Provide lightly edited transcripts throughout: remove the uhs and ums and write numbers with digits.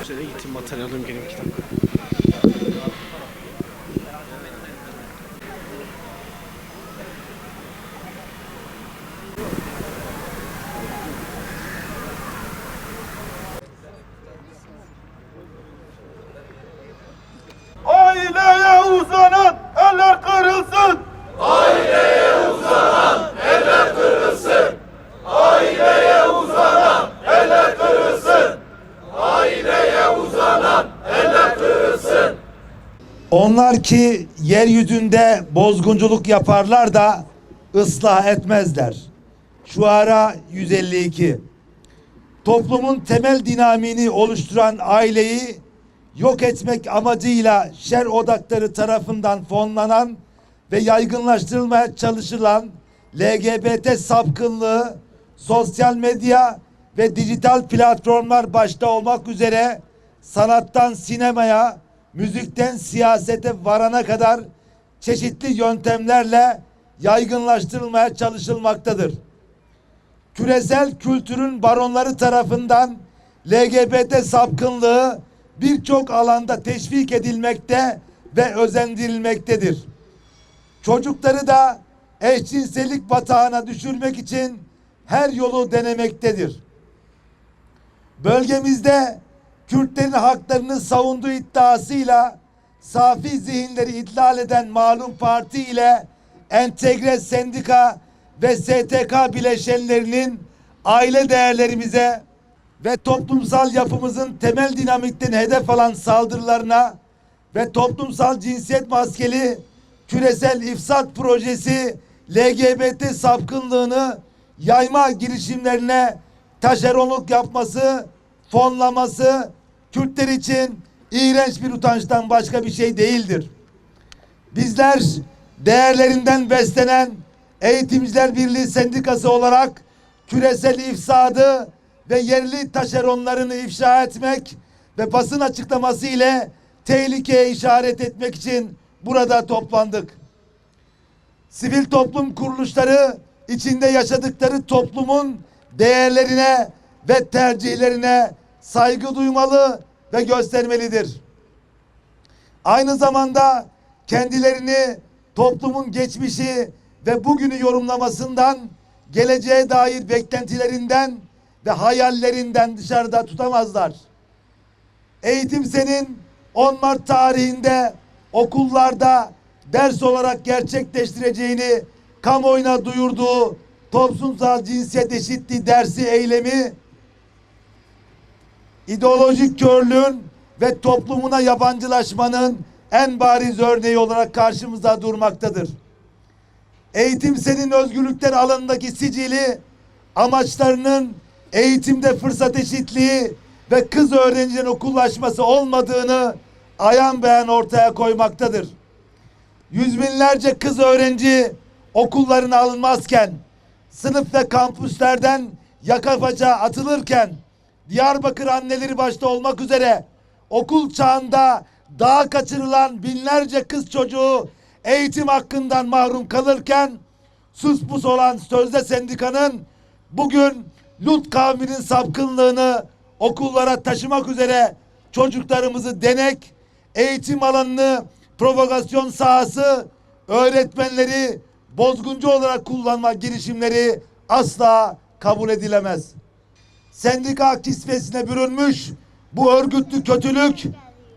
Şöyle gittim batarya alayım geleyim 2 dakika. Aileye uzanan eller kırılsın. Aileye uzanan eller kırılsın. Aileye uzanan eller kırılsın. Aileye uzanan eller kırılsın. Onlar ki yeryüzünde bozgunculuk yaparlar da ıslah etmezler. Şuara 152. Toplumun temel dinamiğini oluşturan aileyi yok etmek amacıyla şer odakları tarafından fonlanan ve yaygınlaştırılmaya çalışılan LGBT sapkınlığı sosyal medya ve dijital platformlar başta olmak üzere sanattan sinemaya, müzikten siyasete varana kadar çeşitli yöntemlerle yaygınlaştırılmaya çalışılmaktadır. Küresel kültürün baronları tarafından LGBT sapkınlığı birçok alanda teşvik edilmekte ve özendirilmektedir. Çocukları da eşcinsellik batağına düşürmek için her yolu denemektedir. Bölgemizde Kürtlerin haklarını savunduğu iddiasıyla safi zihinleri idlal eden malum parti ile entegre sendika ve STK bileşenlerinin aile değerlerimize ve toplumsal yapımızın temel dinamiklerini hedef alan saldırılarına ve toplumsal cinsiyet maskeli küresel ifsat projesi LGBT sapkınlığını yayma girişimlerine taşeronluk yapması, fonlaması Kürtler için iğrenç bir utançtan başka bir şey değildir. Bizler değerlerinden beslenen Eğitimciler Birliği Sendikası olarak küresel ifsadı ve yerli taşeronlarını ifşa etmek ve basın açıklaması ile tehlikeye işaret etmek için burada toplandık. Sivil toplum kuruluşları içinde yaşadıkları toplumun değerlerine ve tercihlerine saygı duymalı ve göstermelidir. Aynı zamanda kendilerini toplumun geçmişi ve bugünü yorumlamasından, geleceğe dair beklentilerinden ve hayallerinden dışarıda tutamazlar. Eğitim Sen'in 10 Mart tarihinde okullarda ders olarak gerçekleştireceğini kamuoyuna duyurduğu toplumsal cinsiyet eşitliği dersi eylemi ideolojik körlüğün ve toplumuna yabancılaşmanın en bariz örneği olarak karşımızda durmaktadır. Eğitim Sen'in özgürlükler alanındaki sicili amaçlarının eğitimde fırsat eşitliği ve kız öğrencilerin okullaşması olmadığını ayan beyan ortaya koymaktadır. Yüz binlerce kız öğrenci okullarına alınmazken, sınıf ve kampüslerden yaka paça atılırken, Diyarbakır anneleri başta olmak üzere okul çağında dağa kaçırılan binlerce kız çocuğu eğitim hakkından mahrum kalırken, sus pus olan sözde sendikanın bugün Lut kavminin sapkınlığını okullara taşımak üzere çocuklarımızı denek, eğitim alanını provokasyon sahası, öğretmenleri bozguncu olarak kullanma girişimleri asla kabul edilemez. Sendika kisvesine bürünmüş bu örgütlü kötülük,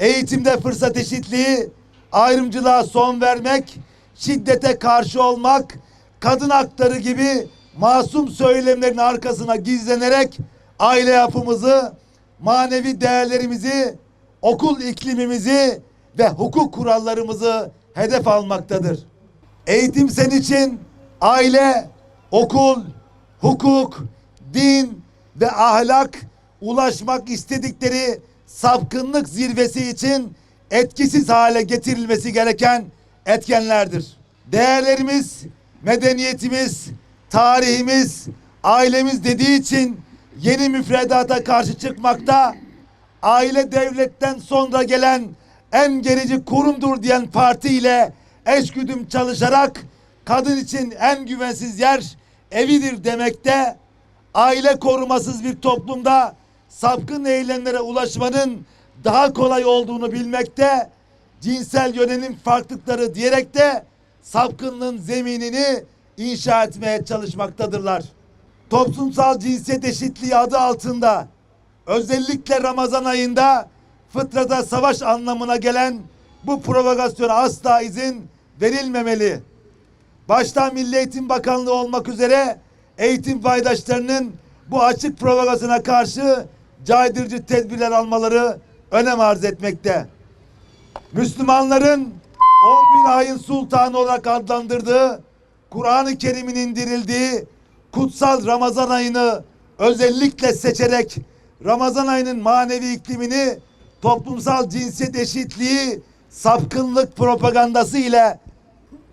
eğitimde fırsat eşitliği, ayrımcılığa son vermek, şiddete karşı olmak, kadın hakları gibi masum söylemlerin arkasına gizlenerek aile yapımızı, manevi değerlerimizi, okul iklimimizi ve hukuk kurallarımızı hedef almaktadır. Eğitim Sen için aile, okul, hukuk, din ve ahlak ulaşmak istedikleri sapkınlık zirvesi için etkisiz hale getirilmesi gereken etkenlerdir. Değerlerimiz, medeniyetimiz, tarihimiz, ailemiz dediği için yeni müfredata karşı çıkmakta, aile devletten sonra gelen en gerici kurumdur diyen parti ile eşgüdüm çalışarak kadın için en güvensiz yer evidir demekte, aile korumasız bir toplumda sapkın eylemlere ulaşmanın daha kolay olduğunu bilmekte, cinsel yönelim farklılıkları diyerek de sapkınlığın zeminini inşa etmeye çalışmaktadırlar. Toplumsal cinsiyet eşitliği adı altında özellikle Ramazan ayında fıtrata savaş anlamına gelen bu provokasyona asla izin verilmemeli. Başta Milli Eğitim Bakanlığı olmak üzere eğitim paydaşlarının bu açık provokasyona karşı caydırıcı tedbirler almaları önem arz etmekte. Müslümanların 11 ayın sultanı olarak adlandırdığı, Kur'an-ı Kerim'in indirildiği kutsal Ramazan ayını özellikle seçerek Ramazan ayının manevi iklimini toplumsal cinsiyet eşitliği, sapkınlık propagandası ile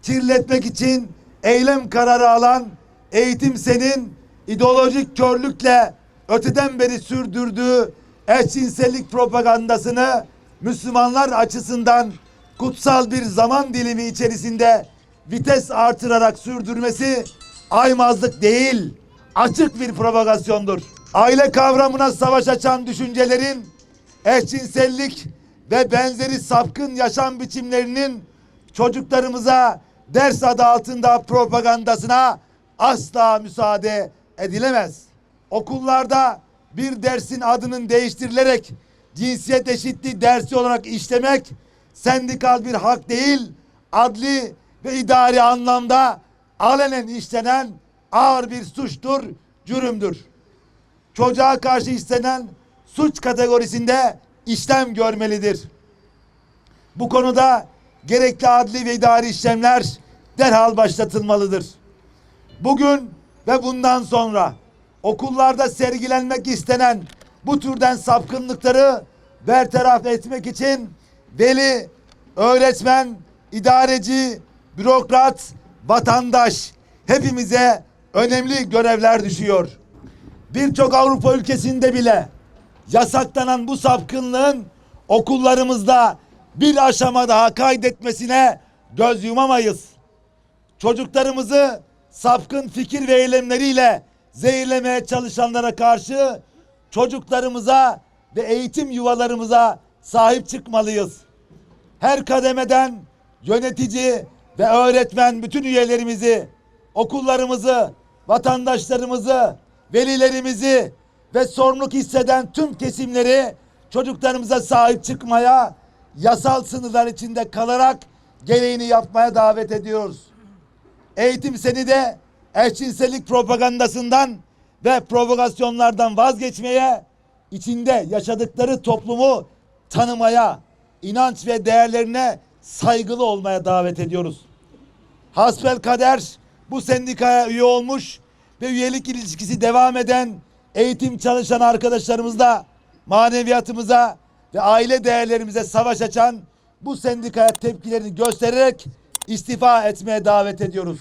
kirletmek için eylem kararı alan Eğitim Sen'in ideolojik körlükle öteden beri sürdürdüğü eşcinsellik propagandasını Müslümanlar açısından kutsal bir zaman dilimi içerisinde vites artırarak sürdürmesi aymazlık değil, açık bir provokasyondur. Aile kavramına savaş açan düşüncelerin eşcinsellik ve benzeri sapkın yaşam biçimlerinin çocuklarımıza ders adı altında propagandasına asla müsaade edilemez. Okullarda bir dersin adının değiştirilerek cinsiyet eşitliği dersi olarak işlemek sendikal bir hak değil, adli ve idari anlamda alenen işlenen ağır bir suçtur, cürümdür. Çocuğa karşı işlenen suç kategorisinde işlem görmelidir. Bu konuda gerekli adli ve idari işlemler derhal başlatılmalıdır. Bugün ve bundan sonra okullarda sergilenmek istenen bu türden sapkınlıkları bertaraf etmek için veli, öğretmen, idareci, bürokrat, vatandaş hepimize önemli görevler düşüyor. Birçok Avrupa ülkesinde bile yasaklanan bu sapkınlığın okullarımızda bir aşama daha kaydetmesine göz yumamayız. Çocuklarımızı sapkın fikir ve eylemleriyle zehirlemeye çalışanlara karşı çocuklarımıza ve eğitim yuvalarımıza sahip çıkmalıyız. Her kademeden yönetici ve öğretmen bütün üyelerimizi, okullarımızı, vatandaşlarımızı, velilerimizi ve sorumluluk hisseden tüm kesimleri çocuklarımıza sahip çıkmaya, yasal sınırlar içinde kalarak gereğini yapmaya davet ediyoruz. Eğitim Sen'i de eşcinsellik propagandasından ve provokasyonlardan vazgeçmeye, içinde yaşadıkları toplumu tanımaya, inanç ve değerlerine saygılı olmaya davet ediyoruz. Hasbelkader bu sendikaya üye olmuş ve üyelik ilişkisi devam eden eğitim çalışan arkadaşlarımızla maneviyatımıza ve aile değerlerimize savaş açan bu sendikaya tepkilerini göstererek istifa etmeye davet ediyoruz.